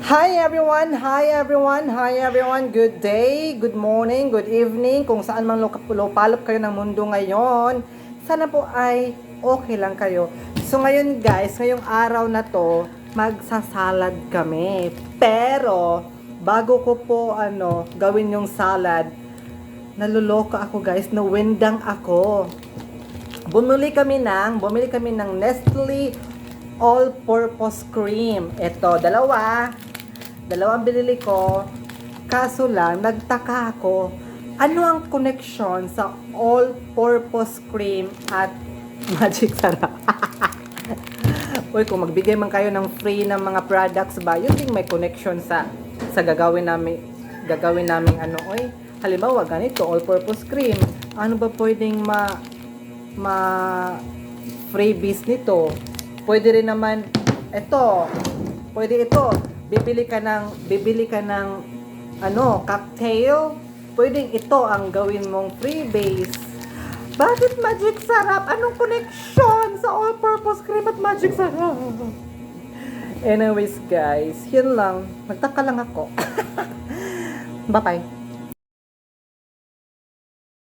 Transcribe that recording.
Hi everyone! Hi everyone! Hi everyone! Good day, good morning, good evening, kung saan man lupalop kayo ng mundo ngayon. Sana po ay okay lang kayo. So ngayon guys, ngayong araw na to, magsasalad kami. Pero, bago ko po gawin yung salad, naluloka ako guys, nawindang ako. Bumili kami ng Nestle All-Purpose Cream. Ito, dalawang binili ko. Kaso lang, nagtaka ako. Ano ang connection sa All-Purpose Cream at Magic Sarap? Uy, kung magbigay man kayo ng free ng mga products ba, yun din may connection sa gagawin namin halimbawa ganito, All-Purpose Cream. Ano ba pwedeng freebies nito? Pwede rin naman ito, bibili ka ng cocktail, pwedeng ito ang gawin mong freebies. Bakit Magic Sarap? Anong connection sa All-Purpose Cream at Magic Sarap? Anyways guys, yun lang, nagtaka lang ako. Bye bye.